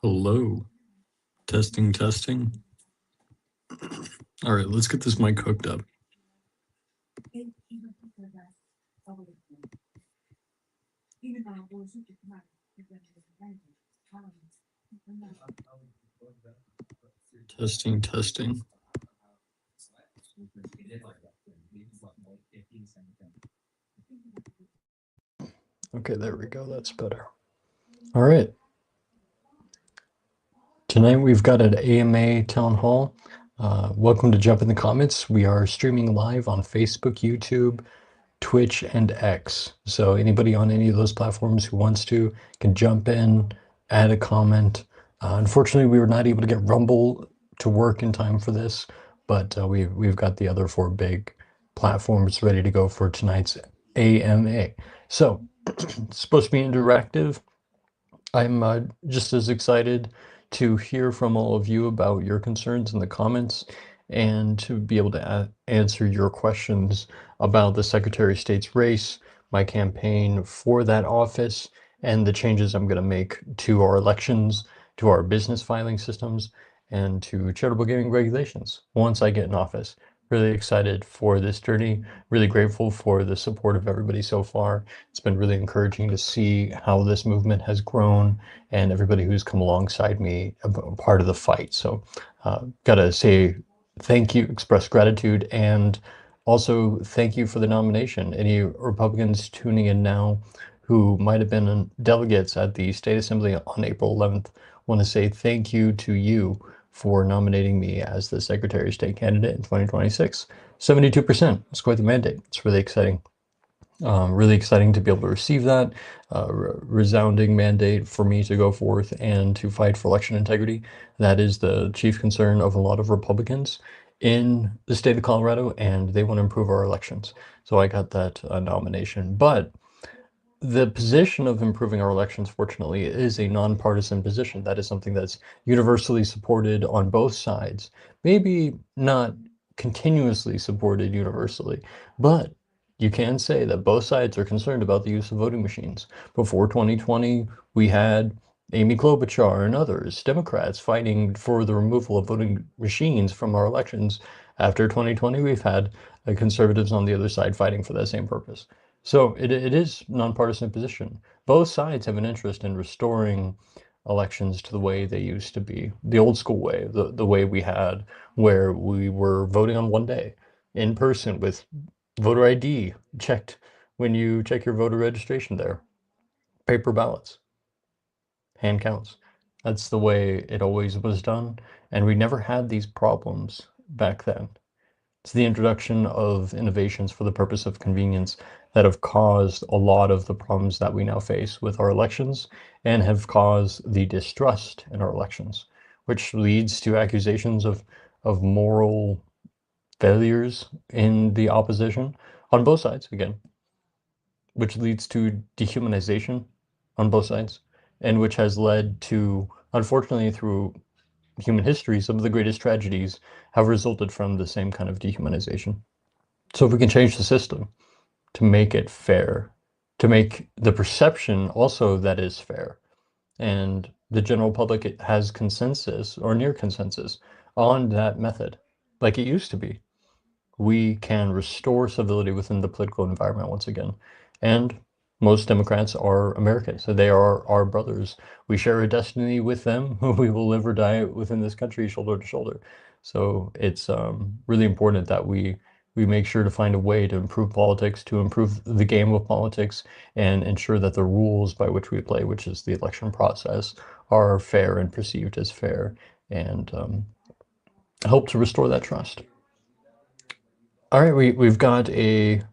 Hello. Testing, testing. All right, let's get this mic hooked up. Testing, testing. Okay, there we go. That's better. All right. Tonight we've got an AMA town hall. Welcome to Jump in the Comments. We are streaming live on Facebook, YouTube, Twitch, and X. So anybody on any of those platforms who wants to can jump in, add a comment. Unfortunately, we were not able to get Rumble to work in time for this, but we've got the other 4 big platforms ready to go for tonight's AMA. So it's supposed to be interactive. I'm just as excited to hear from all of you about your concerns in the comments and to be able to answer your questions about the Secretary of State's race, my campaign for that office, and the changes I'm going to make to our elections, to our business filing systems, and to charitable giving regulations once I get in office. Really excited for this journey, really grateful for the support of everybody so far. It's been really encouraging to see how this movement has grown and everybody who's come alongside me a part of the fight. So gotta say thank you, express gratitude, and also thank you for the nomination. Any Republicans tuning in now who might have been delegates at the State Assembly on April 11th, want to say thank you to you for nominating me as the Secretary of State candidate in 2026. 72%. It's quite the mandate. It's really exciting. Really exciting to be able to receive that resounding mandate for me to go forth and to fight for election integrity. That is the chief concern of a lot of Republicans in the state of Colorado, and they want to improve our elections. So I got that nomination. But the position of improving our elections, fortunately, is a nonpartisan position. That is something that's universally supported on both sides. Maybe not continuously supported universally, but you can say that both sides are concerned about the use of voting machines. Before 2020, we had Amy Klobuchar and others, Democrats, fighting for the removal of voting machines from our elections. After 2020, we've had conservatives on the other side fighting for that same purpose. So it is nonpartisan position. Both sides have an interest in restoring elections to the way they used to be, the old school way, the way we had, where we were voting on one day in person with voter ID checked when you check your voter registration there, paper ballots, hand counts. That's the way it always was done, and we never had these problems back then. It's the introduction of innovations for the purpose of convenience that have caused a lot of the problems that we now face with our elections and have caused the distrust in our elections, which leads to accusations of moral failures in the opposition on both sides, again, which leads to dehumanization on both sides, and which has led to, unfortunately, through human history, some of the greatest tragedies have resulted from the same kind of dehumanization. So if we can change the system to make it fair, to make the perception also that is fair, and the general public has consensus or near consensus on that method, like it used to be, we can restore civility within the political environment once again. And most Democrats are Americans, so they are our brothers. We share a destiny with them. We will live or die within this country, shoulder to shoulder. So it's really important that we make sure to find a way to improve politics, to improve the game of politics, and ensure that the rules by which we play, which is the election process, are fair and perceived as fair, and help to restore that trust. All right, we've got a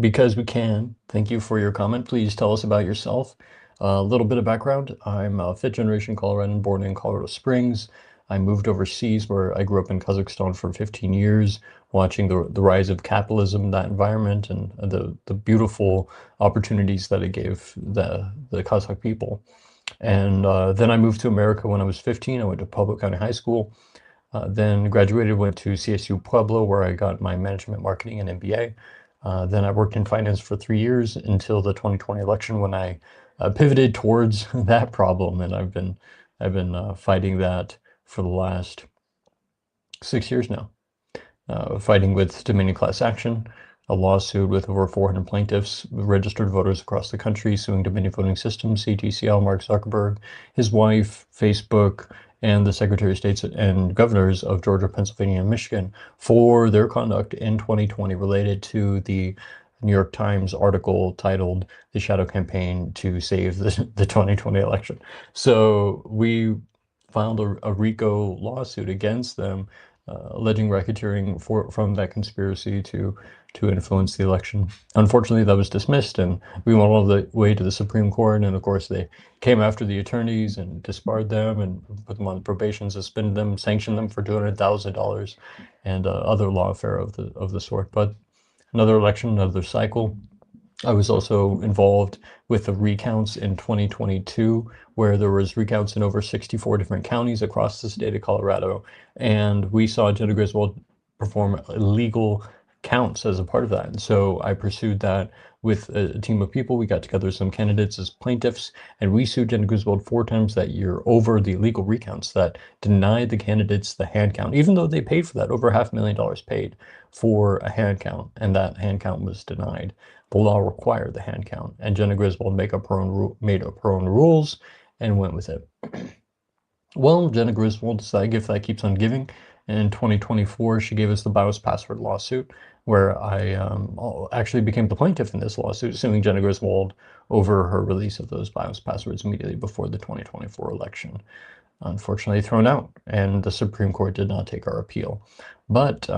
because we can. Thank you for your comment. Please tell us about yourself. A little bit of background. I'm a fifth generation Coloradan, born in Colorado Springs. I moved overseas where I grew up in Kazakhstan for 15 years, watching the rise of capitalism, that environment, and the beautiful opportunities that it gave the Kazakh people. And then I moved to America when I was 15. I went to public county high school. Then graduated, went to CSU Pueblo, where I got my management marketing and MBA. Then I worked in finance for 3 years until the 2020 election, when I pivoted towards that problem, and I've been fighting that for the last 6 years now. Fighting with Dominion Class Action, a lawsuit with over 400 plaintiffs, registered voters across the country, suing Dominion Voting Systems, CTCL, Mark Zuckerberg, his wife, Facebook, and the Secretary of States and governors of Georgia, Pennsylvania, and Michigan for their conduct in 2020 related to the New York Times article titled "The Shadow Campaign to Save the 2020 Election." So we filed a RICO lawsuit against them, alleging racketeering from that conspiracy to influence the election. Unfortunately, that was dismissed, and we went all the way to the Supreme Court. And of course, they came after the attorneys and disbarred them and put them on probation, suspended them, sanctioned them for $200,000, and other lawfare of the sort. But another election, another cycle. I was also involved with the recounts in 2022, where there was recounts in over 64 different counties across the state of Colorado, and we saw Jenna Griswold perform illegal counts as a part of that. And so I pursued that with a team of people. We got together some candidates as plaintiffs, and we sued Jenna Griswold 4 times that year over the illegal recounts that denied the candidates the hand count, even though they paid for that, over $500,000 paid for a hand count, and that hand count was denied. The law required the hand count, and Jenna Griswold made up her own rules and went with it. Well, Jenna Griswold is that gift that keeps on giving. And in 2024, she gave us the BIOS password lawsuit, where I actually became the plaintiff in this lawsuit, suing Jenna Griswold over her release of those BIOS passwords immediately before the 2024 election. Unfortunately thrown out, and the Supreme Court did not take our appeal. But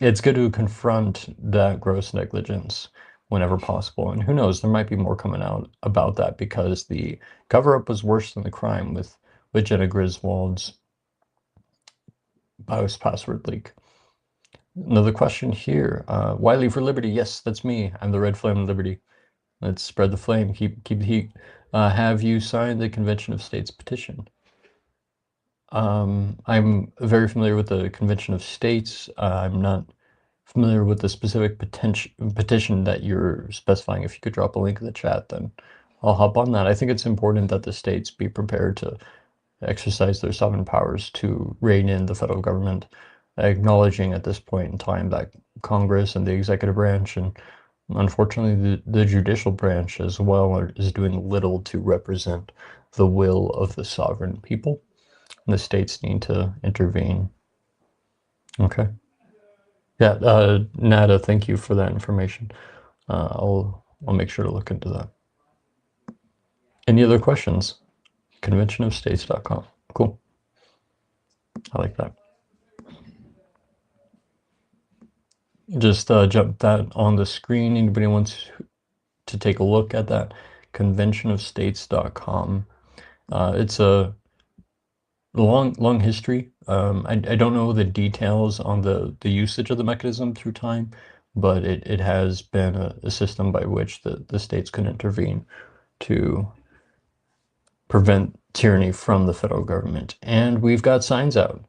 it's good to confront that gross negligence whenever possible. And who knows, there might be more coming out about that, because the cover-up was worse than the crime with Jenna Griswold's BIOS password leak. Another question here. Wiley for Liberty. Yes, that's me. I'm the Red Flame of Liberty. Let's spread the flame. Keep the heat. Have you signed the Convention of States petition? I'm very familiar with the Convention of States. I'm not familiar with the specific petition that you're specifying. If you could drop a link in the chat, then I'll hop on that. I think it's important that the states be prepared to exercise their sovereign powers to rein in the federal government, acknowledging at this point in time that Congress and the executive branch, and unfortunately the judicial branch as well, is doing little to represent the will of the sovereign people. And the states need to intervene. Okay. Yeah, Nada, thank you for that information. I'll make sure to look into that. Any other questions? Conventionofstates.com. Cool. I like that. Just jump that on the screen. Anybody wants to take a look at that? Conventionofstates.com. It's a long history. I don't know the details on the usage of the mechanism through time, but it has been a system by which the states can intervene to prevent tyranny from the federal government. And we've got signs out.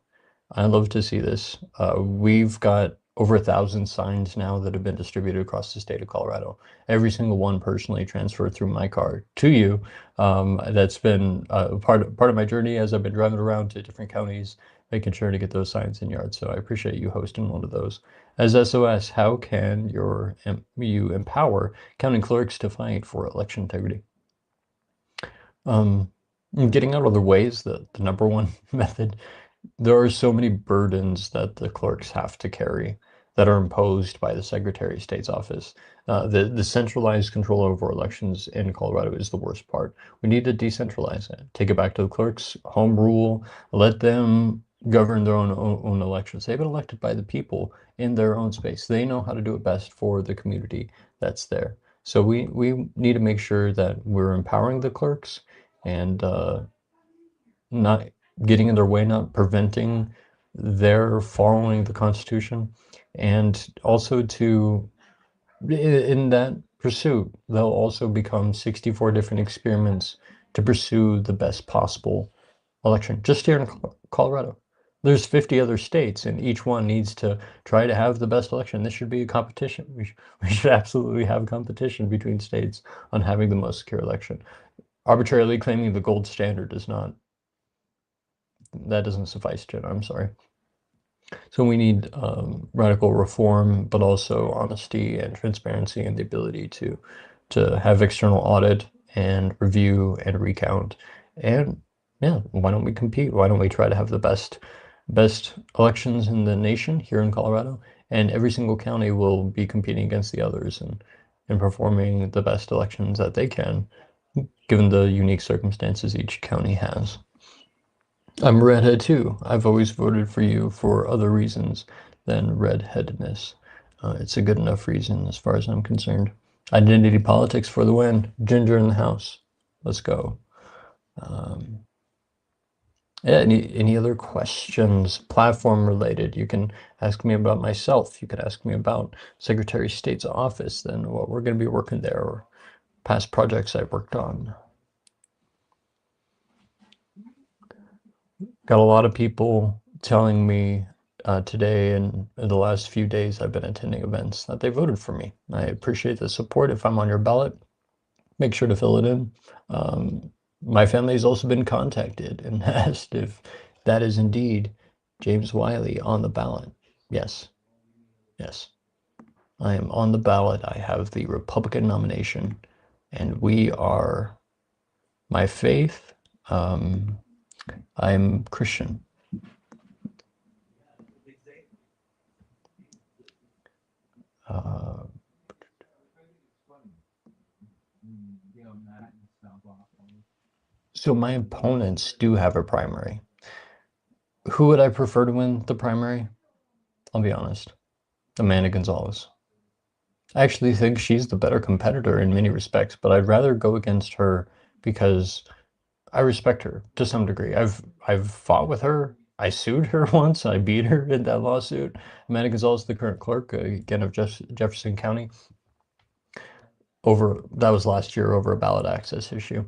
I love to see this. We've got over 1,000 signs now that have been distributed across the state of Colorado. Every single one personally transferred through my car to you. That's been part of my journey as I've been driving around to different counties, making sure to get those signs in yards. So I appreciate you hosting one of those. As SOS, how can you empower county clerks to fight for election integrity? Getting out of the way is the number one method. There are so many burdens that the clerks have to carry that are imposed by the Secretary of State's office. The centralized control over elections in Colorado is the worst part. We need to decentralize it. Take it back to the clerks, home rule, let them govern their own elections. They've been elected by the people in their own space. They know how to do it best for the community that's there. So we need to make sure that we're empowering the clerks and not getting in their way, not preventing their following the Constitution. And also in that pursuit, they'll also become 64 different experiments to pursue the best possible election, just here in Colorado. There's 50 other states, and each one needs to try to have the best election. This should be a competition. We should absolutely have a competition between states on having the most secure election. Arbitrarily claiming the gold standard is not, that doesn't suffice, Jen. I'm sorry. So we need radical reform, but also honesty and transparency and the ability to have external audit and review and recount. And yeah, why don't we compete? Why don't we try to have the best elections in the nation here in Colorado? And every single county will be competing against the others and performing the best elections that they can, given the unique circumstances each county has. I'm redhead too. I've always voted for you for other reasons than redheadedness. It's a good enough reason as far as I'm concerned. Identity politics for the win. Ginger in the house. Let's go. Yeah, any other questions, platform related? You can ask me about myself. You could ask me about Secretary of State's office, then what we're going to be working there, or past projects I've worked on. Got a lot of people telling me today and in the last few days I've been attending events that they voted for me. I appreciate the support. If I'm on your ballot, make sure to fill it in. My family has also been contacted and asked if that is indeed James Wiley on the ballot. Yes, yes. I am on the ballot. I have the Republican nomination, and we are my faith. I'm Christian. So my opponents do have a primary. Who would I prefer to win the primary? I'll be honest. Amanda Gonzalez. I actually think she's the better competitor in many respects, but I'd rather go against her because I respect her to some degree. I've fought with her. I sued her once. I beat her in that lawsuit. Amanda Gonzalez, the current clerk, again of Jefferson County, that was last year over a ballot access issue.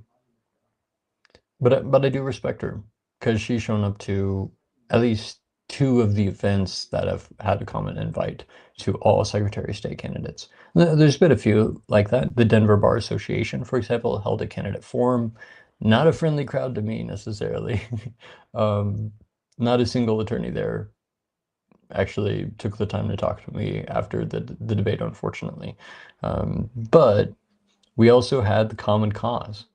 But I do respect her because she's shown up to at least two of the events that have had a common invite to all Secretary of State candidates. There's been a few like that. The Denver Bar Association, for example, held a candidate forum. Not a friendly crowd to me necessarily. Not a single attorney there actually took the time to talk to me after the debate, unfortunately. But we also had the Common Cause.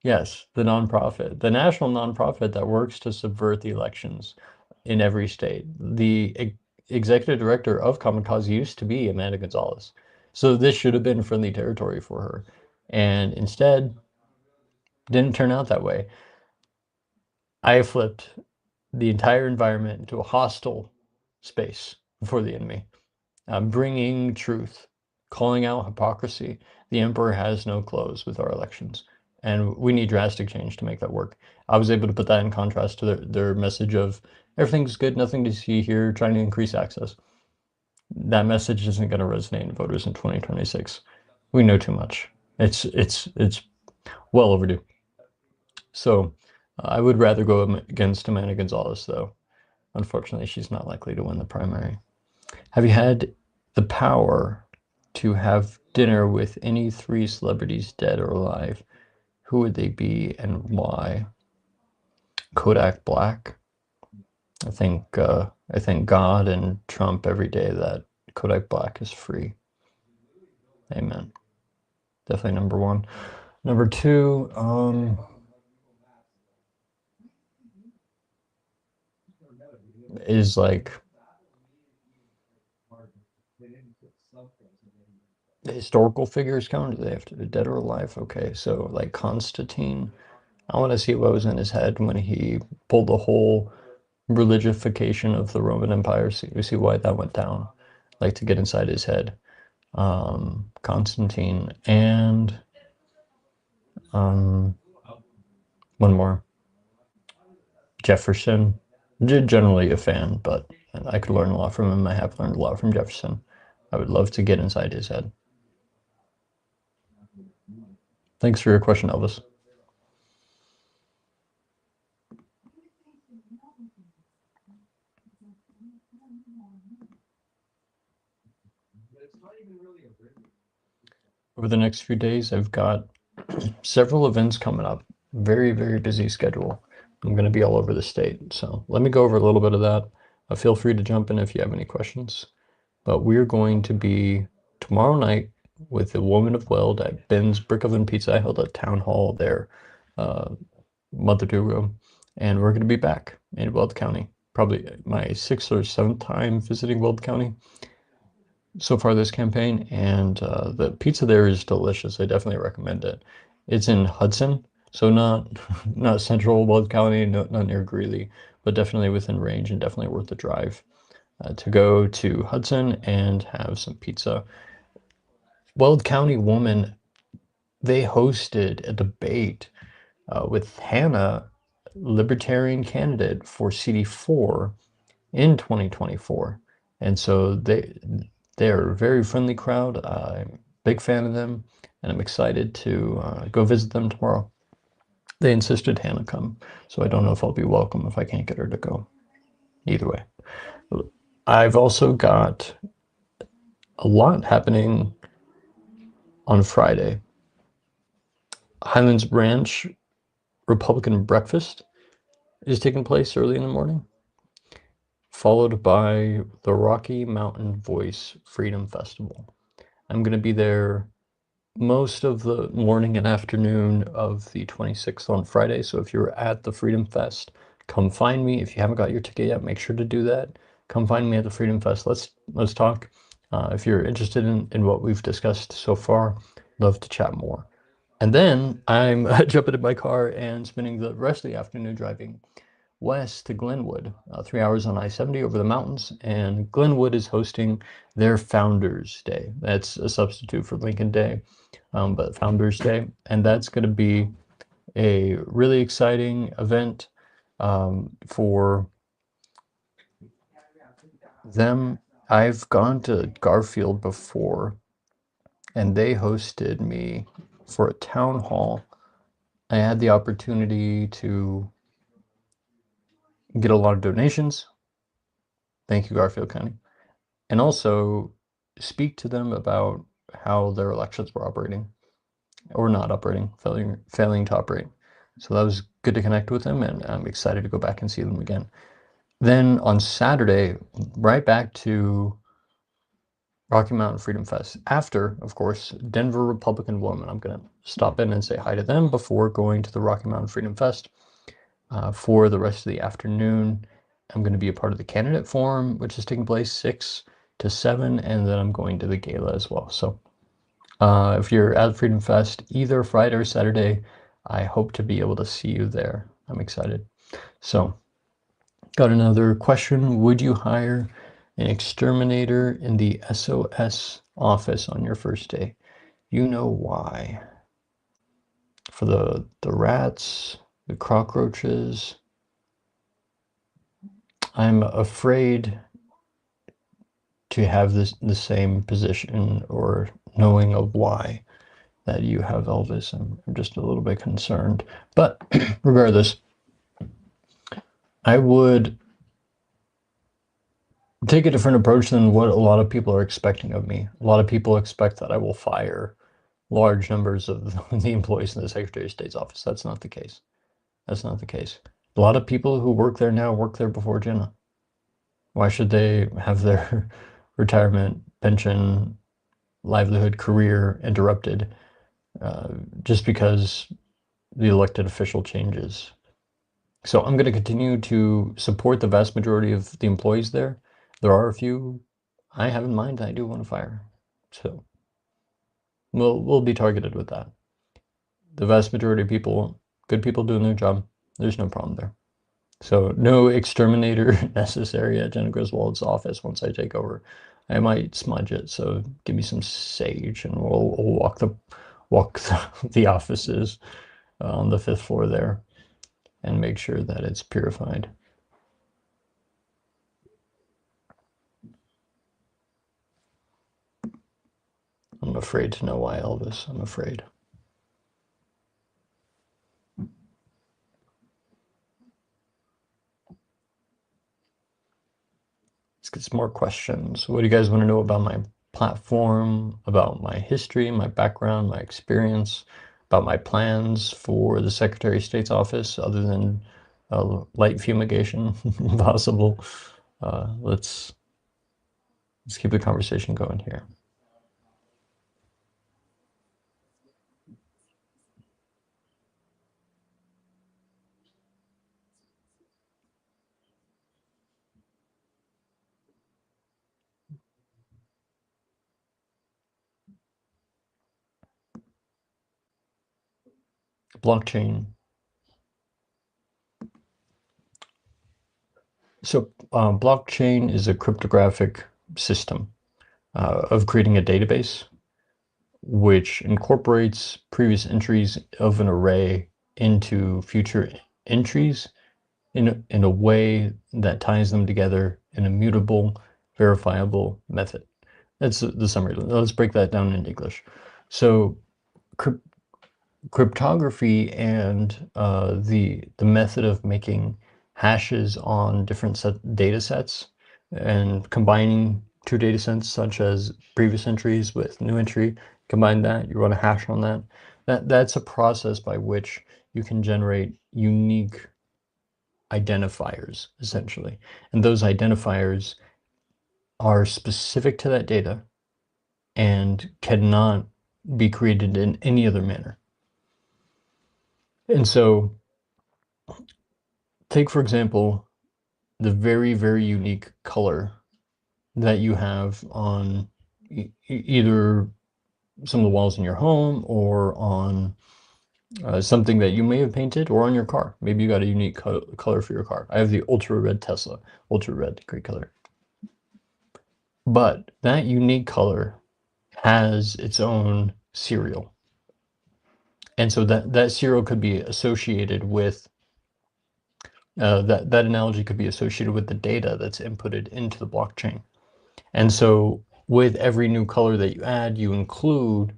Yes, the nonprofit, the national nonprofit that works to subvert the elections in every state. The executive director of Common Cause used to be Amanda Gonzalez. So this should have been friendly territory for her. And instead, didn't turn out that way. I flipped the entire environment into a hostile space for the enemy, bringing truth, calling out hypocrisy. The emperor has no clothes with our elections, and we need drastic change to make that work. I was able to put that in contrast to their message of everything's good, nothing to see here, trying to increase access. That message isn't going to resonate in voters in 2026. We know too much. It's well overdue. So I would rather go against Amanda Gonzalez, though. Unfortunately, she's not likely to win the primary. Have you had the power to have dinner with any three celebrities, dead or alive? Who would they be and why? Kodak Black. I thank God and Trump every day that Kodak Black is free. Amen. Definitely number one. Number two, is like the historical figures count? Do they have to be dead or alive? Okay, so like Constantine. I want to see what was in his head when he pulled the whole religification of the Roman Empire. See why that went down. Like to get inside his head. Constantine and one more. Jefferson. Generally a fan, but I could learn a lot from him. I have learned a lot from Jefferson. I would love to get inside his head. Thanks for your question, Elvis. Over the next few days, I've got several events coming up. Very, very busy schedule. I'm going to be all over the state. So let me go over a little bit of that. Feel free to jump in if you have any questions. But we're going to be tomorrow night with the Woman of Weld at Ben's Brick Oven Pizza. I held a town hall there a month or two ago. And we're going to be back in Weld County. Probably my 6th or 7th time visiting Weld County so far this campaign, and the pizza there is delicious. I definitely recommend it. It's in Hudson, so not not central Weld County, not near Greeley, but definitely within range and definitely worth the drive to go to Hudson and have some pizza. Weld County Woman, they hosted a debate with Hannah, Libertarian candidate for CD4 in 2024. And so they're a very friendly crowd. I'm a big fan of them, and I'm excited to go visit them tomorrow. They insisted Hannah come, so I don't know if I'll be welcome if I can't get her to go. Either way. I've also got a lot happening on Friday. Highlands Ranch Republican Breakfast is taking place early in the morning, followed by the Rocky Mountain Voice Freedom Festival. I'm going to be there most of the morning and afternoon of the 26th on Friday. So if you're at the Freedom Fest, come find me. If you haven't got your ticket yet, make sure to do that. Come find me at the Freedom Fest. Let's talk. If you're interested in what we've discussed so far, love to chat more. And then I'm jumping in my car and spending the rest of the afternoon driving west to Glenwood, 3 hours on I-70 over the mountains. And Glenwood is hosting their Founders Day. That's a substitute for Lincoln Day, but Founders Day. And that's going to be a really exciting event for them. I've gone to Garfield before, and they hosted me for a town hall. I had the opportunity to get a lot of donations. Thank you, Garfield County. And also speak to them about how their elections were operating or not operating, failing to operate. So that was good to connect with them, and I'm excited to go back and see them again. Then on Saturday, right back to Rocky Mountain Freedom Fest. After, of course, Denver Republican Woman. I'm going to stop in and say hi to them before going to the Rocky Mountain Freedom Fest. For the rest of the afternoon, I'm going to be a part of the candidate forum, which is taking place 6 to 7, and then I'm going to the gala as well. So if you're at Freedom Fest, either Friday or Saturday, I hope to be able to see you there. I'm excited. So, got another question. Would you hire an exterminator in the SOS office on your first day? You know why. For the rats, the cockroaches, I'm afraid to have the same position or knowing of why that you have, Elvis. I'm just a little bit concerned. But regardless, I would take a different approach than what a lot of people are expecting of me. A lot of people expect that I will fire large numbers of the employees in the Secretary of State's office. That's not the case. That's not the case. A lot of people who work there now work there before Jenna. Why should they have their retirement, pension, livelihood, career interrupted just because the elected official changes? So I'm going to continue to support the vast majority of the employees there. There are a few I have in mind I do want to fire. So we'll be targeted with that. The vast majority of people, good people doing their job, there's no problem there. So no exterminator necessary at Jenna Griswold's office once I take over. I might smudge it, so give me some sage and we'll walk the offices on the 5th floor there and make sure that it's purified. I'm afraid to know why, Elvis. I'm afraid. Let's get some more questions. What do you guys want to know about my platform about my history, my background, my experience, about my plans for the Secretary of State's office, other than light fumigation, if possible. Let's keep the conversation going here. Blockchain. So blockchain is a cryptographic system of creating a database which incorporates previous entries of an array into future entries in a way that ties them together in a mutable, verifiable method. That's the summary. Let's break that down in English. So cryptography and the method of making hashes on different data sets and combining two data sets, such as previous entries with new entry, combine that, you run a hash on that. That's a process by which you can generate unique identifiers, essentially. And those identifiers are specific to that data and cannot be created in any other manner. And so, take, for example, the very, very unique color that you have on either some of the walls in your home or on something that you may have painted, or on your car. Maybe you got a unique color for your car. I have the ultra red Tesla. Ultra red, great color. But that unique color has its own serial. And so that serial could be associated with that analogy could be associated with the data that's inputted into the blockchain. And so with every new color that you add, you include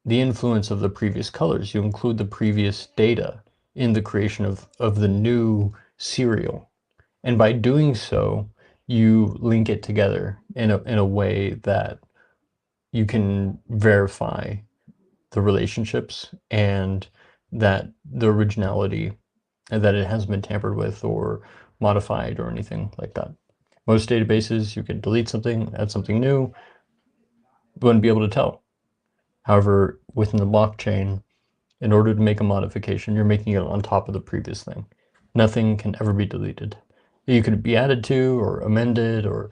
the influence of the previous colors. You include the previous data in the creation of the new serial. And by doing so, you link it together in a way that you can verify the relationships and that the originality, and that it hasn't been tampered with or modified or anything like that. Most databases, you can delete something, add something new, you wouldn't be able to tell. However, within the blockchain, in order to make a modification, you're making it on top of the previous thing. Nothing can ever be deleted. You could be added to or amended or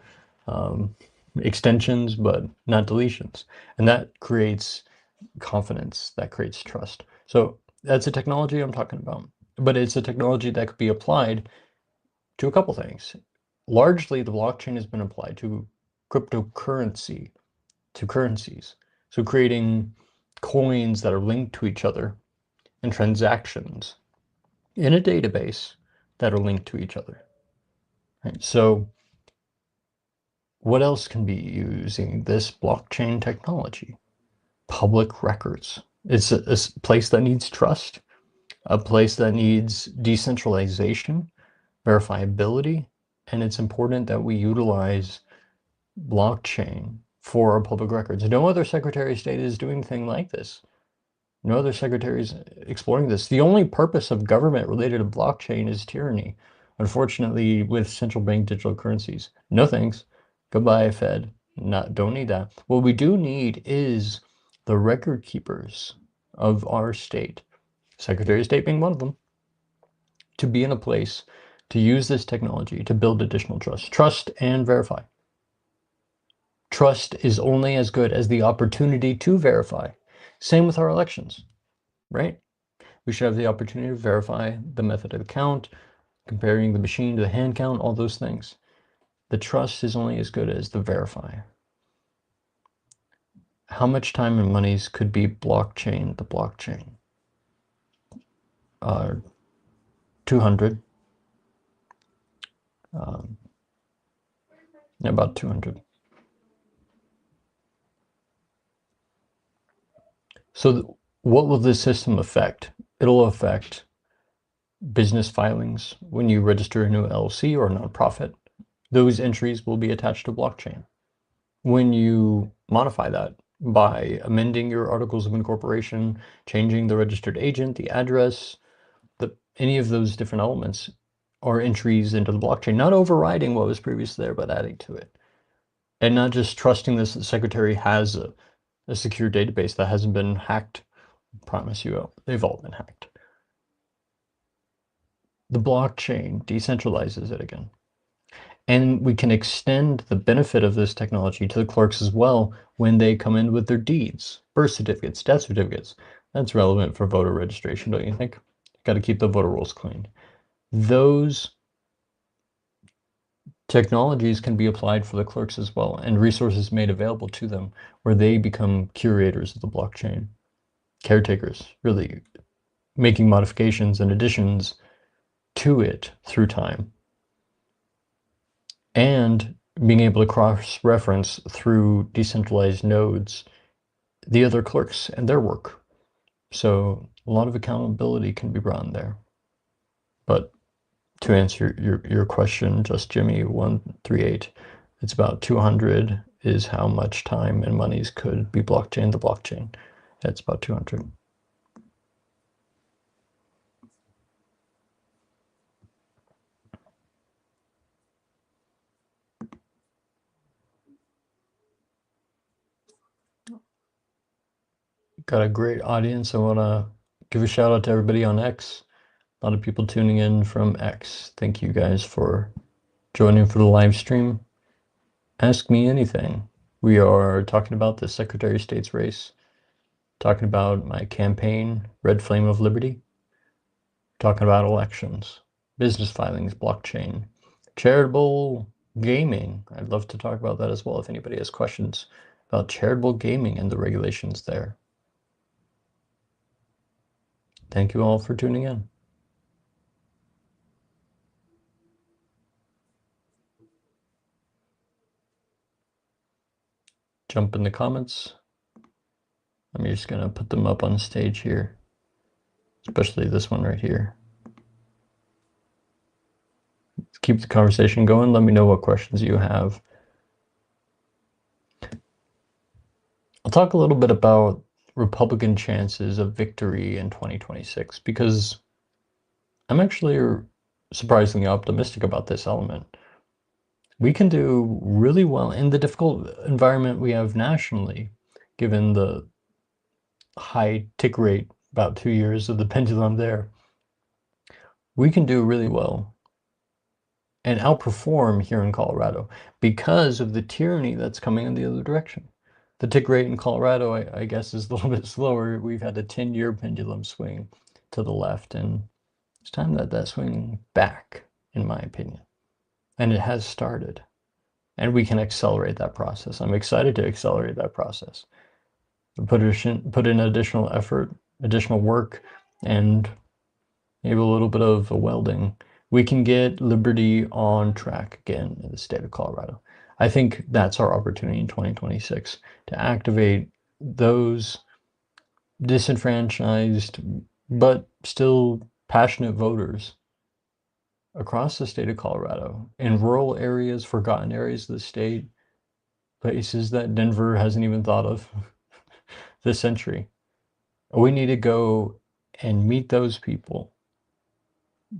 extensions, but not deletions. And that creates confidence, that creates trust. So that's a technology I'm talking about, but it's a technology that could be applied to a couple things. Largely, the blockchain has been applied to cryptocurrency, to currencies. So creating coins that are linked to each other and transactions in a database that are linked to each other. Right? So what else can be using this blockchain technology? Public records. It's a place that needs trust, a place that needs decentralization, verifiability, and it's important that we utilize blockchain for our public records. No other Secretary of State is doing anything like this. No other secretary is exploring this. The only purpose of government related to blockchain is tyranny. Unfortunately, with central bank digital currencies, no thanks. Goodbye, Fed. Don't need that. What we do need is the record keepers of our state, Secretary of State being one of them, to be in a place to use this technology to build additional trust. Trust and verify. Trust is only as good as the opportunity to verify. Same with our elections, right? We should have the opportunity to verify the method of the count, comparing the machine to the hand count, all those things. The trust is only as good as the verify. How much time and monies could be blockchain, the blockchain? 200. About 200. So what will this system affect? It'll affect business filings. When you register a new LLC or a nonprofit, those entries will be attached to blockchain. when you modify that by amending your articles of incorporation, changing the registered agent, the address, any of those different elements are entries into the blockchain, not overriding what was previously there, but adding to it. And not just trusting this, the secretary has a secure database that hasn't been hacked. I promise you, they've all been hacked. The blockchain decentralizes it again. And we can extend the benefit of this technology to the clerks as well when they come in with their deeds, birth certificates, death certificates. That's relevant for voter registration, don't you think? Got to keep the voter rolls clean. Those technologies can be applied for the clerks as well, and resources made available to them where they become curators of the blockchain, caretakers, really making modifications and additions to it through time, and being able to cross-reference through decentralized nodes the other clerks and their work. So a lot of accountability can be brought in there. But to answer your question, just Jimmy 138, it's about 200 is how much time and monies could be blockchain the blockchain. That's about 200. Got a great audience. I want to give a shout out to everybody on X. A lot of people tuning in from X. Thank you guys for joining for the live stream. Ask me anything. We are talking about the Secretary of State's race, talking about my campaign, Red Flame of Liberty, talking about elections, business filings, blockchain, charitable gaming. I'd love to talk about that as well if anybody has questions about charitable gaming and the regulations there. Thank you all for tuning in. Jump in the comments. I'm just going to put them up on stage here, especially this one right here. Let's keep the conversation going. Let me know what questions you have. I'll talk a little bit about Republican chances of victory in 2026 because I'm actually surprisingly optimistic about this element. We can do really well in the difficult environment we have nationally, given the high tick rate, about 2 years of the pendulum there. We can do really well and outperform here in Colorado because of the tyranny that's coming in the other direction. The tick rate in Colorado, I guess, is a little bit slower. We've had a 10-year pendulum swing to the left, and it's time that that swing back, in my opinion. And it has started. And we can accelerate that process. I'm excited to accelerate that process. Put in additional effort, additional work, and maybe a little bit of welding. We can get liberty on track again in the state of Colorado. I think that's our opportunity in 2026 to activate those disenfranchised but still passionate voters across the state of Colorado, in rural areas, forgotten areas of the state, places that Denver hasn't even thought of this century. We need to go and meet those people,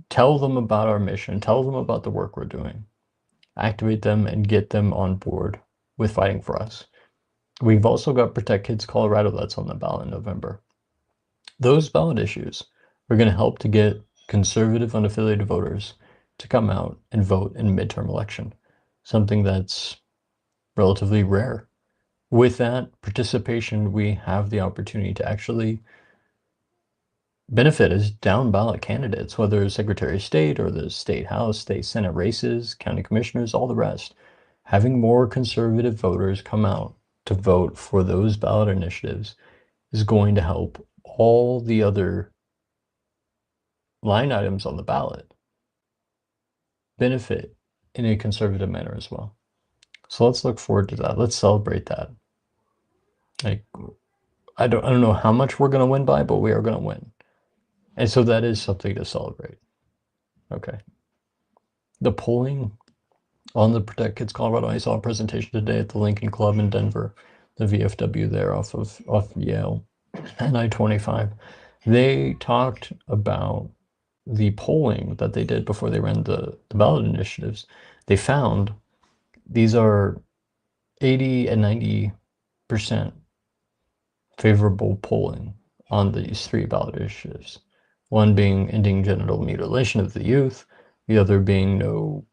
tell them about our mission, tell them about the work we're doing, activate them and get them on board with fighting for us. We've also got Protect Kids Colorado that's on the ballot in November. Those ballot issues are going to help to get conservative unaffiliated voters to come out and vote in a midterm election, something that's relatively rare. With that participation, we have the opportunity to actually benefit as down ballot candidates, whether it's Secretary of State or the state house, state senate races, county commissioners, all the rest. Having more conservative voters come out to vote for those ballot initiatives is going to help all the other line items on the ballot benefit in a conservative manner as well. So let's look forward to that. Let's celebrate that. Like, I don't know how much we're going to win by, but we are going to win. And so that is something to celebrate. Okay. The polling On the Protect Kids Colorado, I saw a presentation today at the Lincoln Club in Denver, the VFW there off Yale and I-25. They talked about the polling that they did before they ran the ballot initiatives. They found these are 80 and 90% favorable polling on these three ballot initiatives. One being ending genital mutilation of the youth, the other being no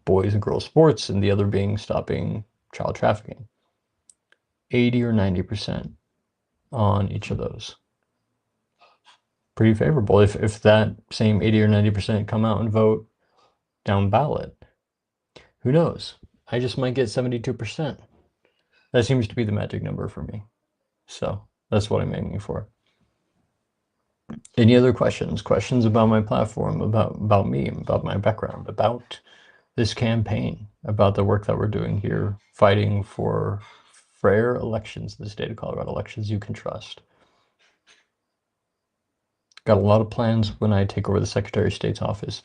boys and girls sports, and the other being stopping child trafficking. 80 or 90% on each of those. Pretty favorable. If that same 80 or 90% come out and vote down ballot, who knows? I just might get 72%. That seems to be the magic number for me. So that's what I'm aiming for. Any other questions? Questions about my platform, about me, about my background, about this campaign, about the work that we're doing here, fighting for fair elections, the state of Colorado, elections you can trust. Got a lot of plans when I take over the Secretary of State's office.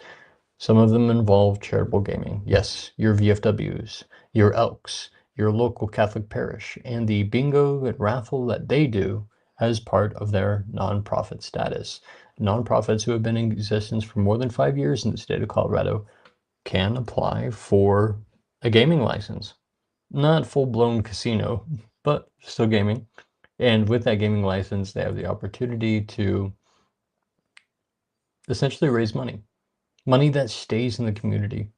Some of them involve charitable gaming. Yes, your VFWs, your Elks, your local Catholic parish, and the bingo and raffle that they do as part of their nonprofit status. Nonprofits who have been in existence for more than 5 years in the state of Colorado can apply for a gaming license. Not full-blown casino, but still gaming. And with that gaming license, they have the opportunity to essentially raise money. Money that stays in the community.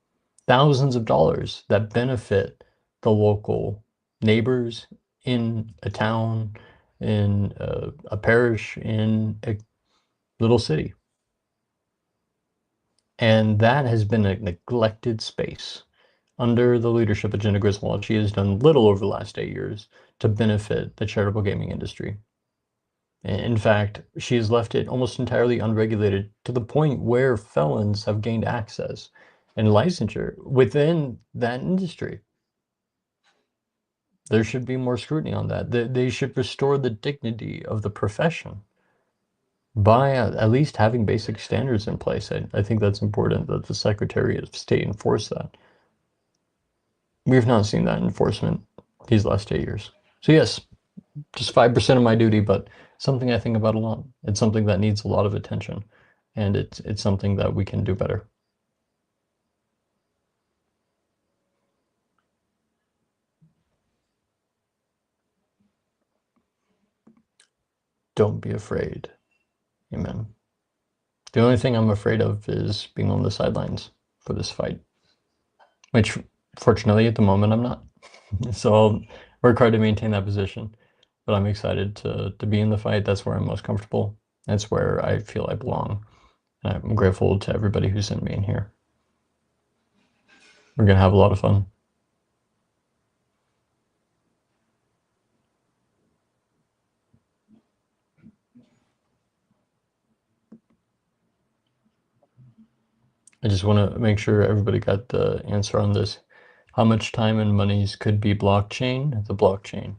Thousands of dollars that benefit the local neighbors in a town, in a parish, in a little city. And that has been a neglected space. Under the leadership of Jenna Griswold, she has done little over the last 8 years to benefit the charitable gaming industry. In fact, she has left it almost entirely unregulated to the point where felons have gained access and licensure within that industry. There should be more scrutiny on that. They should restore the dignity of the profession by at least having basic standards in place. I think that's important that the Secretary of State enforce that. We've not seen that enforcement these last 8 years. So yes, just 5% of my duty, but something I think about a lot. It's something that needs a lot of attention, and it's something that we can do better. Don't be afraid. Amen. The only thing I'm afraid of is being on the sidelines for this fight, which fortunately at the moment I'm not. So I'll work hard to maintain that position, but I'm excited to be in the fight. That's where I'm most comfortable. That's where I feel I belong. And I'm grateful to everybody who sent me in here. We're gonna have a lot of fun. I just want to make sure everybody got the answer on this. How much time and monies could be blockchain? The blockchain.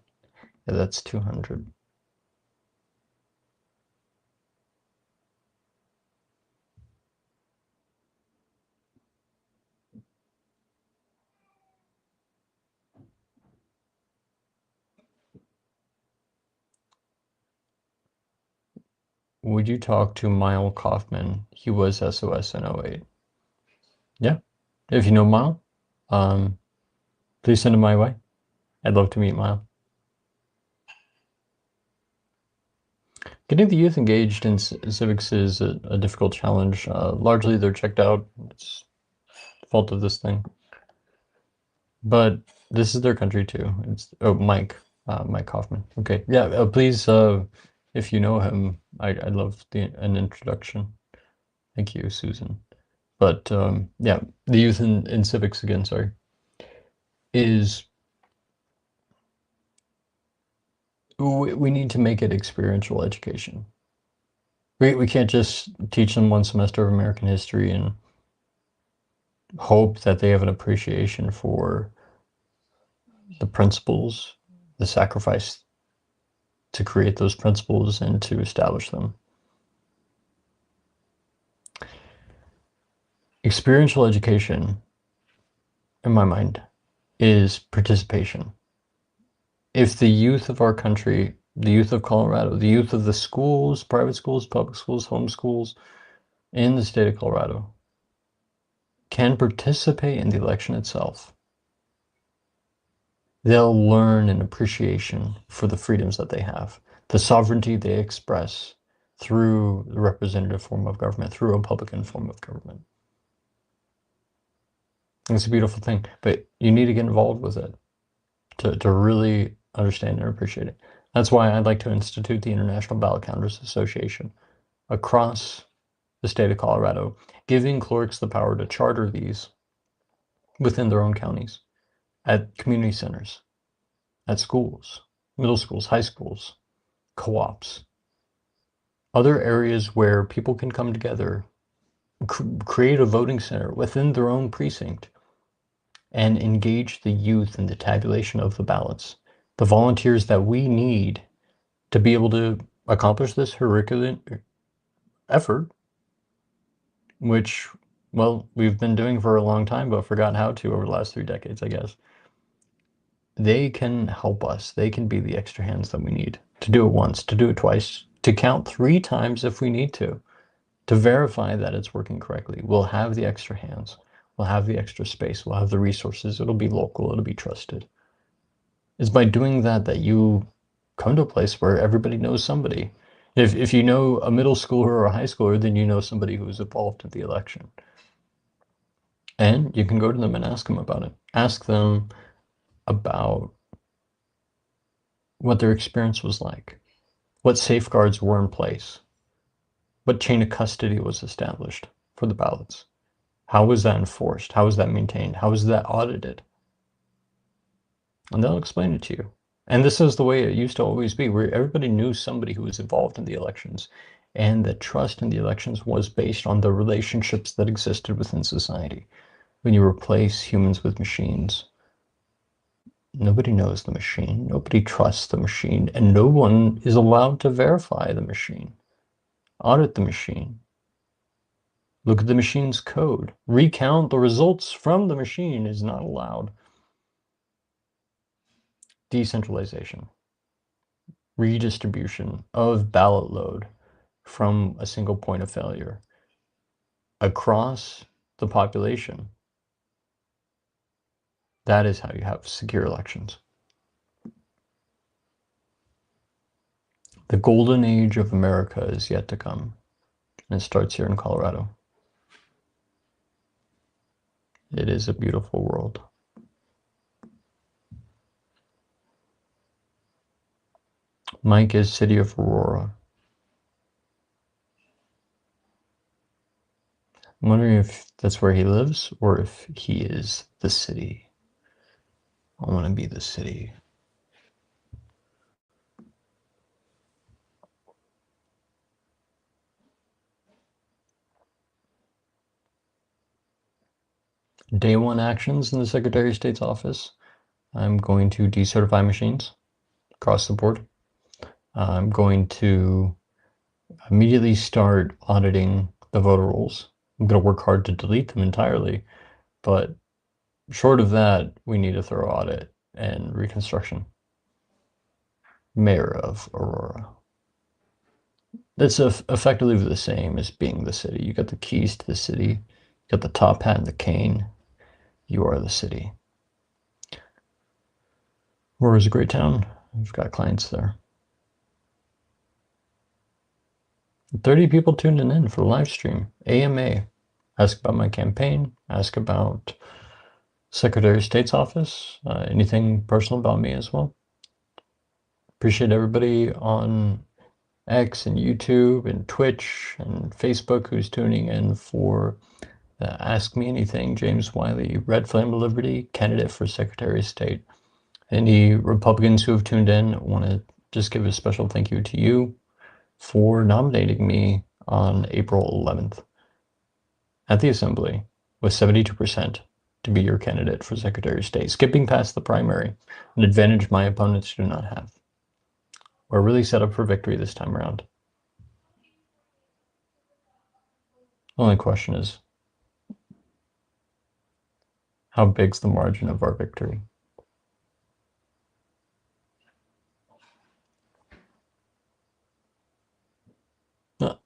Yeah, that's 200. Would you talk to Mile Kaufman? He was SOS in 08. Yeah. If you know Mile, please send him my way. I'd love to meet Mile. Getting the youth engaged in civics is a difficult challenge. Largely, they're checked out. It's the fault of this thing. But this is their country too. It's Mike Kaufman. Okay, yeah. Please, if you know him, I'd love an introduction. Thank you, Susan. But yeah, the youth in civics again. Sorry, is we need to make it experiential education. We can't just teach them one semester of American history and hope that they have an appreciation for the principles, the sacrifice to create those principles and to establish them. Experiential education in my mind, is participation. If the youth of our country, the youth of Colorado, the youth of the schools, private schools, public schools, home schools in the state of Colorado can participate in the election itself, they'll learn an appreciation for the freedoms that they have, the sovereignty they express through the representative form of government, through a Republican form of government. It's a beautiful thing, but you need to get involved with it to really understand and appreciate it. That's why I'd like to institute the International Ballot Counters Association across the state of Colorado, giving clerks the power to charter these within their own counties, at community centers, at schools, middle schools, high schools, co-ops, other areas where people can come together, create a voting center within their own precinct, and engage the youth in the tabulation of the ballots, the volunteers that we need to be able to accomplish this Herculean effort, which, well, we've been doing for a long time, but forgot how to over the last 3 decades, I guess. They can help us. They can be the extra hands that we need to do it once, to do it twice, to count 3 times if we need to verify that it's working correctly. We'll have the extra hands. We'll have the extra space. We'll have the resources. It'll be local. It'll be trusted. It's by doing that that you come to a place where everybody knows somebody. If you know a middle schooler or a high schooler, then you know somebody who's involved in the election. And you can go to them and ask them about it. Ask them about what their experience was like, what safeguards were in place, what chain of custody was established for the ballots. How was that enforced? How was that maintained? How was that audited? And they'll explain it to you. And this is the way it used to always be, where everybody knew somebody who was involved in the elections. And the trust in the elections was based on the relationships that existed within society. When you replace humans with machines, nobody knows the machine, nobody trusts the machine, and no one is allowed to verify the machine, audit the machine, look at the machine's code, recount the results from the machine is not allowed. Decentralization, redistribution of ballot load from a single point of failure across the population. That is how you have secure elections. The golden age of America is yet to come, and it starts here in Colorado. It is a beautiful world. Mike is City of Aurora. I'm wondering if that's where he lives or if he is the city. I want to be the city. Day 1 actions in the Secretary of State's office. I'm going to decertify machines across the board. I'm going to immediately start auditing the voter rolls. I'm going to work hard to delete them entirely, but short of that, we need a thorough audit and reconstruction. Mayor of Aurora. That's effectively the same as being the city. You got the keys to the city, you got the top hat and the cane. You are the city. Aurora is a great town. We've got clients there. 30 people tuned in for the live stream. AMA. Ask about my campaign. Ask about Secretary of State's office. Anything personal about me as well. Appreciate everybody on X and YouTube and Twitch and Facebook who's tuning in for Ask Me Anything. James Wiley, Red Flame of Liberty, candidate for Secretary of State. Any Republicans who have tuned in, want to just give a special thank you to you for nominating me on April 11th at the Assembly with 72% to be your candidate for Secretary of State, skipping past the primary, an advantage my opponents do not have. We're really set up for victory this time around. The only question is, How big's the margin of our victory?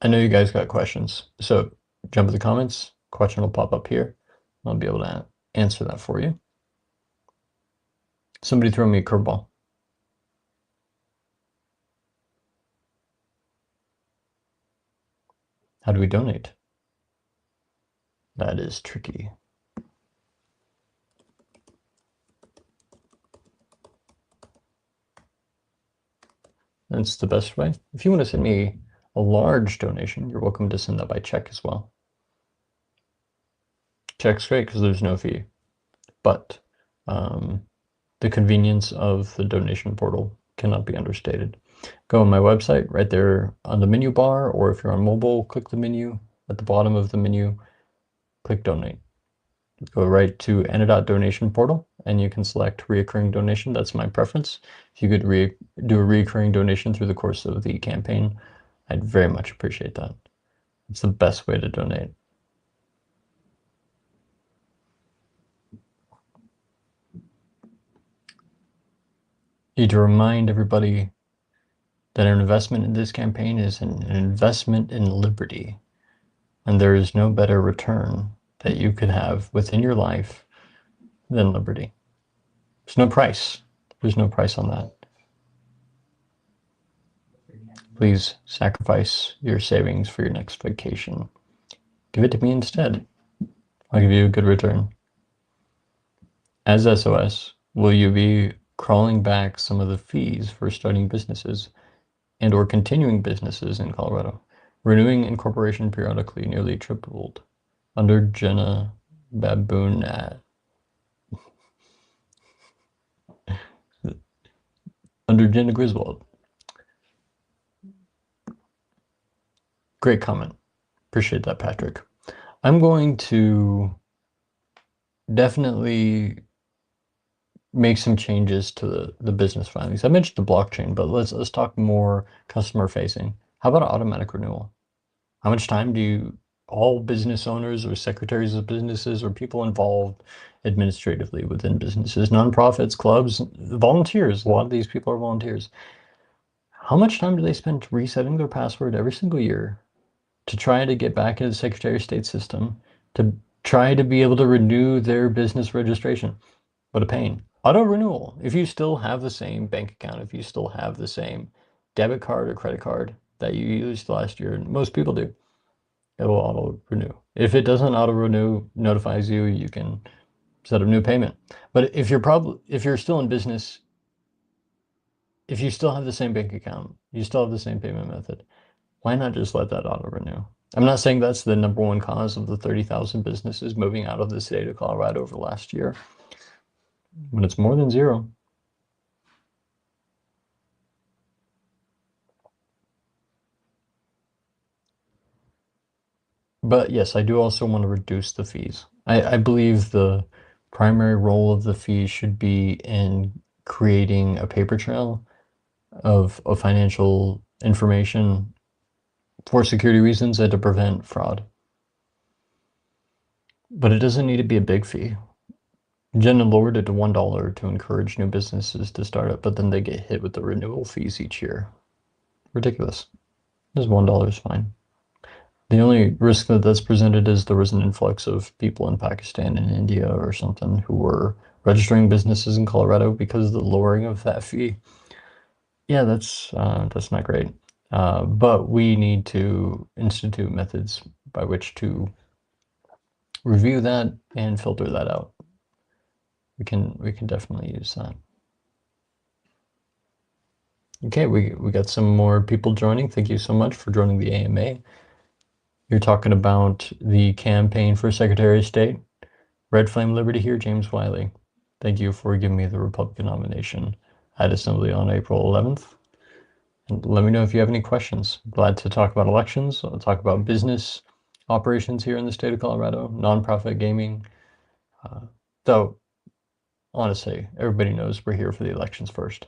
I know you guys got questions, so jump in the comments. Question will pop up here. I'll be able to answer that for you. Somebody throw me a curveball. How do we donate? That is tricky. That's the best way. If you want to send me a large donation, you're welcome to send that by check as well. Check's great because there's no fee, but the convenience of the donation portal cannot be understated. Go on my website right there on the menu bar, or if you're on mobile, click the menu at the bottom of the menu, click donate. Go right to Anodot donation portal and you can select reoccurring donation. That's my preference. If you could do a reoccurring donation through the course of the campaign, I'd very much appreciate that. It's the best way to donate. Need to remind everybody that an investment in this campaign is an investment in liberty, and there is no better return that you could have within your life than liberty. There's no price. There's no price on that. Please sacrifice your savings for your next vacation. Give it to me instead. I'll give you a good return. As SOS, will you be crawling back some of the fees for starting businesses and or continuing businesses in Colorado? Renewing incorporation periodically nearly tripled under Jenna Baboon under Jenna Griswold. Great comment. Appreciate that, Patrick. I'm going to definitely make some changes to the business filings. I mentioned the blockchain, but let's talk more customer facing. How about automatic renewal? How much time do all business owners or secretaries of businesses or people involved administratively within businesses, nonprofits, clubs, volunteers, a lot of these people are volunteers. How much time do they spend resetting their password every single year to try to get back into the Secretary of State system, to try to be able to renew their business registration? What a pain. Auto renewal. If you still have the same bank account, if you still have the same debit card or credit card that you used last year, and most people do, it will auto renew. If it doesn't auto renew, notifies you, you can set up new payment. But if you're still in business, if you still have the same bank account, you still have the same payment method, why not just let that auto renew? I'm not saying that's the number one cause of the 30,000 businesses moving out of the state of Colorado over the last year, but it's more than zero. But yes, I do also want to reduce the fees. I believe the primary role of the fees should be in creating a paper trail of financial information for security reasons and to prevent fraud. But it doesn't need to be a big fee. Jenna lowered it to $1 to encourage new businesses to start up, but then they get hit with the renewal fees each year. Ridiculous. Just $1 is fine. The only risk that's presented is there was an influx of people in Pakistan and India or something who were registering businesses in Colorado because of the lowering of that fee. Yeah, that's not great. But we need to institute methods by which to review that and filter that out. We can definitely use that. Okay, we got some more people joining. Thank you so much for joining the AMA. You're talking about the campaign for Secretary of State. Red Flame Liberty here, James Wiley. Thank you for giving me the Republican nomination at Assembly on April 11th. And let me know if you have any questions. Glad to talk about elections. I'll talk about business operations here in the state of Colorado, nonprofit gaming. Though, honestly, everybody knows we're here for the elections first.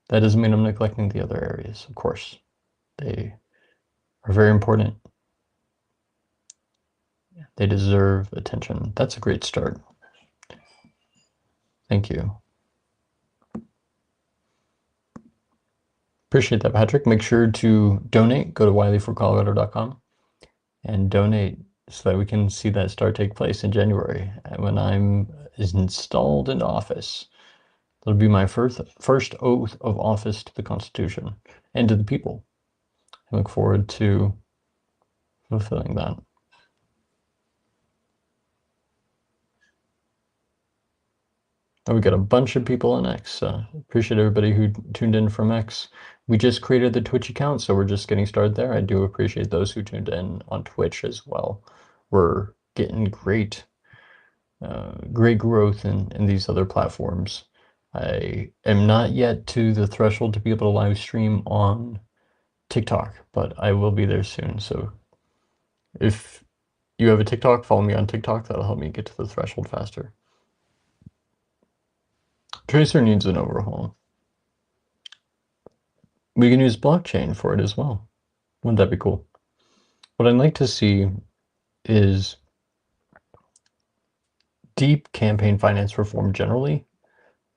That doesn't mean I'm neglecting the other areas, of course. They are very important. They deserve attention. That's a great start. Thank you. Appreciate that, Patrick. Make sure to donate. Go to wileyforcolorado.com and donate so that we can see that start take place in January when I'm installed into office. That'll be my first oath of office to the Constitution and to the people. I look forward to fulfilling that. We got a bunch of people in X. Appreciate everybody who tuned in from X. We just created the Twitch account, so we're just getting started there. I do appreciate those who tuned in on Twitch as well. We're getting great growth in these other platforms. I am not yet to the threshold to be able to live stream on TikTok, but I will be there soon. So if you have a TikTok, follow me on TikTok. That'll help me get to the threshold faster. Tracer needs an overhaul. We can use blockchain for it as well. Wouldn't that be cool? What I'd like to see is deep campaign finance reform generally,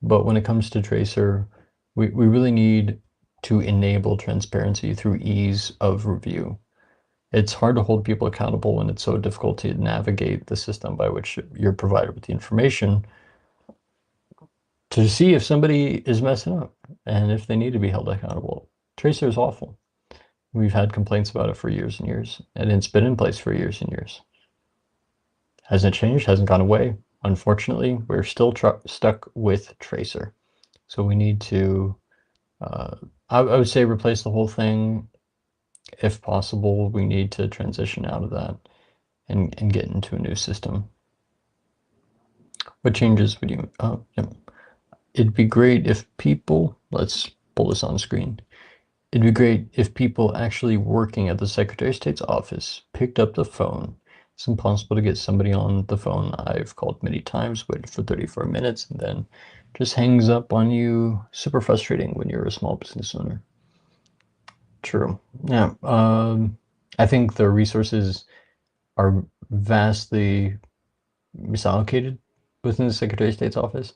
but when it comes to Tracer, we really need to enable transparency through ease of review. It's hard to hold people accountable when it's so difficult to navigate the system by which you're provided with the information to see if somebody is messing up and if they need to be held accountable. Tracer is awful. We've had complaints about it for years and years, and it's been in place for years and years. Hasn't changed, hasn't gone away. Unfortunately, we're still stuck with Tracer. So we need to, I would say, replace the whole thing. If possible, we need to transition out of that and get into a new system. What changes would you, yeah. It'd be great if people, let's pull this on screen. It'd be great if people actually working at the Secretary of State's office picked up the phone. It's impossible to get somebody on the phone. I've called many times, waited for 34 minutes, and then just hangs up on you. Super frustrating when you're a small business owner. True. Yeah. I think the resources are vastly misallocated within the Secretary of State's office.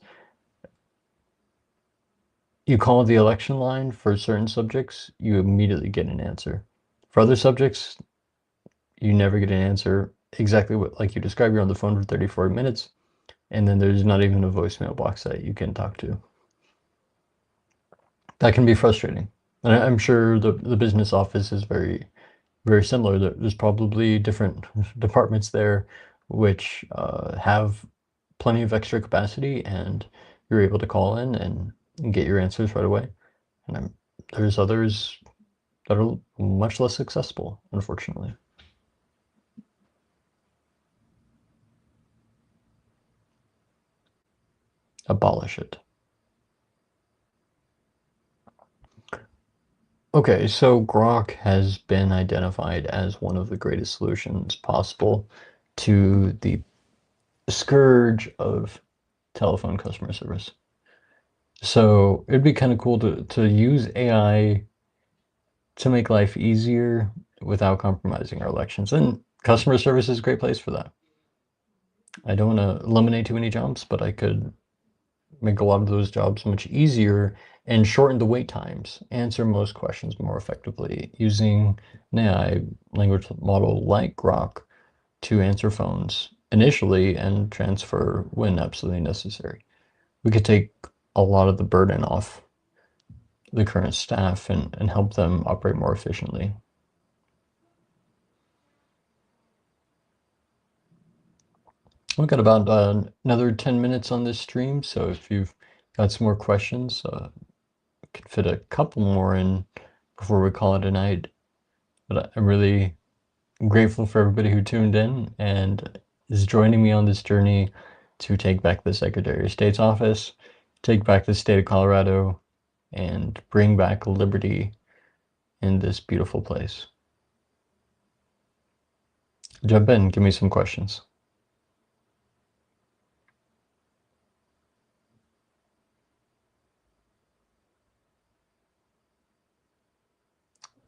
You call the election line for certain subjects, you immediately get an answer. For other subjects, you never get an answer exactly what, like you described, you're on the phone for 34 minutes, and then there's not even a voicemail box that you can talk to. That can be frustrating. And I'm sure the business office is very, very similar. There's probably different departments there which have plenty of extra capacity, and you're able to call in and get your answers right away. And there's others that are much less accessible, unfortunately. Abolish it. Okay, so Grok has been identified as one of the greatest solutions possible to the scourge of telephone customer service. So it'd be kind of cool to use AI to make life easier without compromising our elections. And customer service is a great place for that. I don't want to eliminate too many jobs, but I could make a lot of those jobs much easier and shorten the wait times, answer most questions more effectively using an AI language model like Grok to answer phones initially and transfer when absolutely necessary. We could take a lot of the burden off the current staff and help them operate more efficiently. We've got about another 10 minutes on this stream, so if you've got some more questions, could fit a couple more in before we call it a night. But I'm really grateful for everybody who tuned in and is joining me on this journey to take back the Secretary of State's office, take back the state of Colorado, and bring back liberty in this beautiful place. Jump in, give me some questions.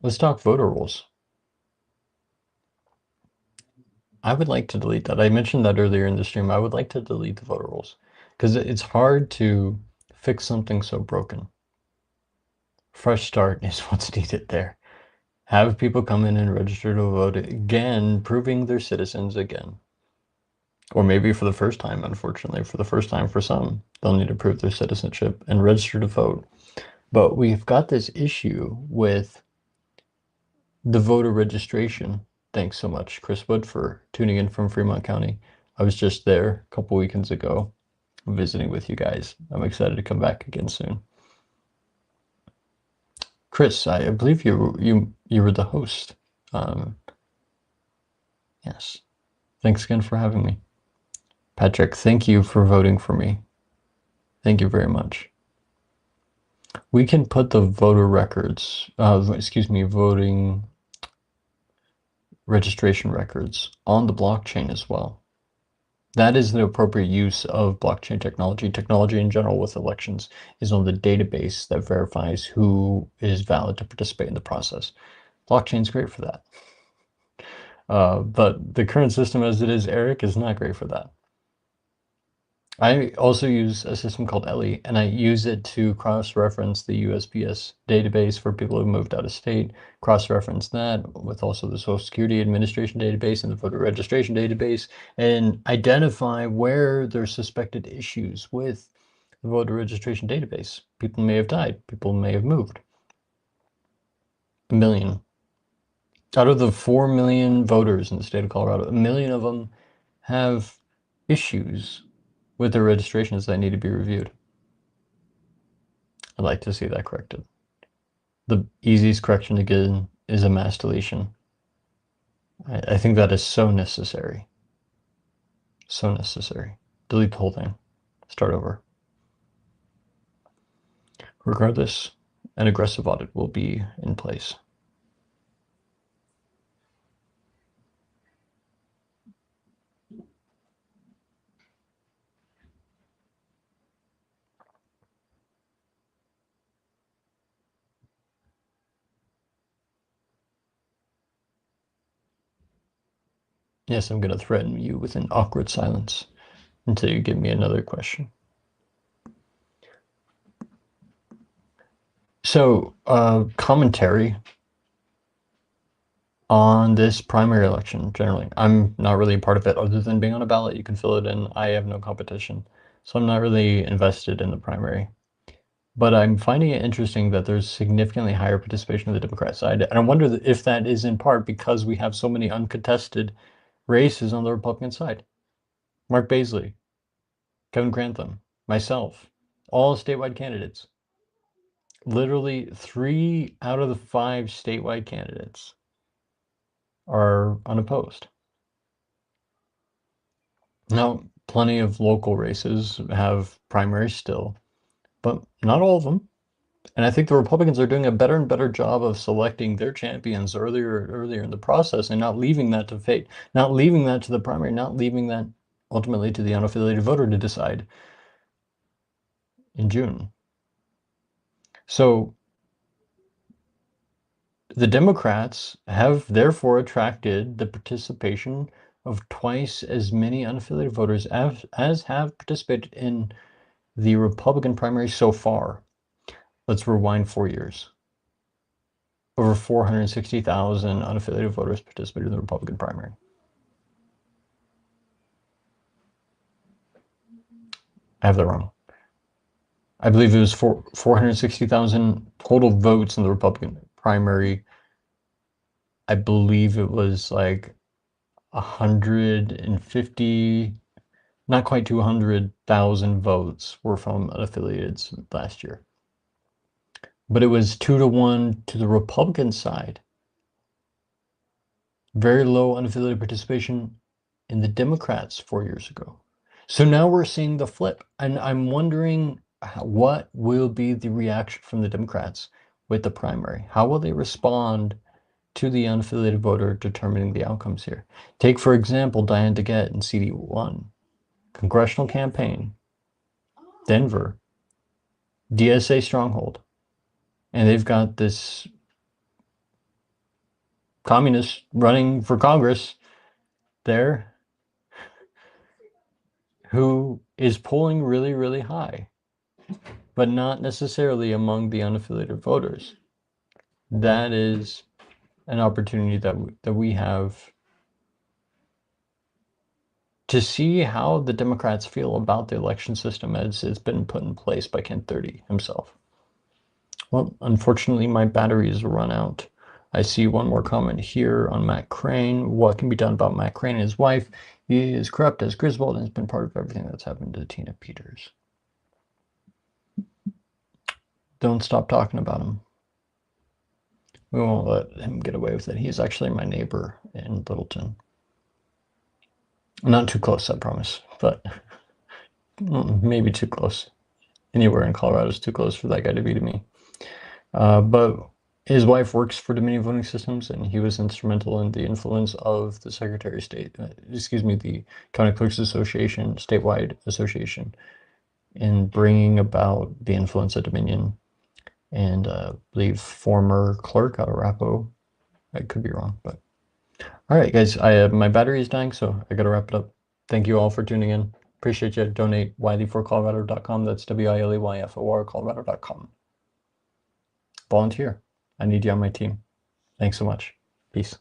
Let's talk voter rolls. I would like to delete that. I mentioned that earlier in the stream. I would like to delete the voter rolls. because it's hard to fix something so broken. Fresh start is what's needed there. Have people come in and register to vote again, proving they're citizens again. Or maybe for the first time, unfortunately, for the first time for some, they'll need to prove their citizenship and register to vote. But we've got this issue with the voter registration. Thanks so much, Chris Wood, for tuning in from Fremont County. I was just there a couple weekends ago visiting with you guys. I'm excited to come back again soon. Chris, I believe you were the host. Yes. Thanks again for having me. Patrick, thank you for voting for me. Thank you very much. We can put the voter records, voting registration records on the blockchain as well. That is the appropriate use of blockchain technology. Technology in general with elections is on the database that verifies who is valid to participate in the process. Blockchain's great for that. But the current system as it is, Eric, is not great for that. I also use a system called Ellie, and I use it to cross-reference the USPS database for people who moved out of state, cross-reference that with also the Social Security Administration database and the voter registration database, and identify where there's suspected issues with the voter registration database. People may have died, people may have moved. 1 million. Out of the 4 million voters in the state of Colorado, 1 million of them have issues with their registrations that need to be reviewed. I'd like to see that corrected. The easiest correction to get is a mass deletion. I think that is so necessary. So necessary. Delete the whole thing. Start over. Regardless, an aggressive audit will be in place. Yes, I'm going to threaten you with an awkward silence until you give me another question. So, commentary on this primary election generally. I'm not really a part of it other than being on a ballot. You can fill it in. I have no competition. So I'm not really invested in the primary. But I'm finding it interesting that there's significantly higher participation of the Democrat side. And I wonder if that is in part because we have so many uncontested races on the Republican side. Mark Baisley, Kevin Grantham, myself, all statewide candidates. Literally 3 out of the 5 statewide candidates are unopposed. Now, plenty of local races have primaries still, but not all of them. And I think the Republicans are doing a better and better job of selecting their champions earlier in the process and not leaving that to fate, not leaving that to the primary, not leaving that ultimately to the unaffiliated voter to decide in June. So the Democrats have therefore attracted the participation of twice as many unaffiliated voters as have participated in the Republican primary so far. Let's rewind 4 years. Over 460,000 unaffiliated voters participated in the Republican primary. I have that wrong. I believe it was 460,000 total votes in the Republican primary. I believe it was like 150, not quite 200,000 votes were from unaffiliated last year. But it was 2-1 to the Republican side. Very low unaffiliated participation in the Democrats 4 years ago. So now we're seeing the flip. And I'm wondering what will be the reaction from the Democrats with the primary? How will they respond to the unaffiliated voter determining the outcomes here? Take, for example, Diane DeGette in CD1, congressional campaign, Denver, DSA stronghold. And they've got this communist running for Congress there. who is polling really, really high, but not necessarily among the unaffiliated voters. That is an opportunity that we have to see how the Democrats feel about the election system as it's been put in place by Ken 30 himself. Well, unfortunately, my batteries run out. I see one more comment here on Matt Crane. What can be done about Matt Crane and his wife? He is corrupt as Griswold and has been part of everything that's happened to Tina Peters. Don't stop talking about him. We won't let him get away with it. He's actually my neighbor in Littleton. Not too close, I promise, but maybe too close. Anywhere in Colorado is too close for that guy to be to me. But his wife works for Dominion Voting Systems, and he was instrumental in the influence of the Secretary of State, the County Clerks Association, statewide association, in bringing about the influence at Dominion. And I believe former clerk out of Arapahoe. I could be wrong, but all right, guys. My battery is dying, so I gotta wrap it up. Thank you all for tuning in. Appreciate you. Donate wileyforcolorado.com. That's WILEYFOR Colorado.com. Volunteer. I need you on my team. Thanks so much. Peace.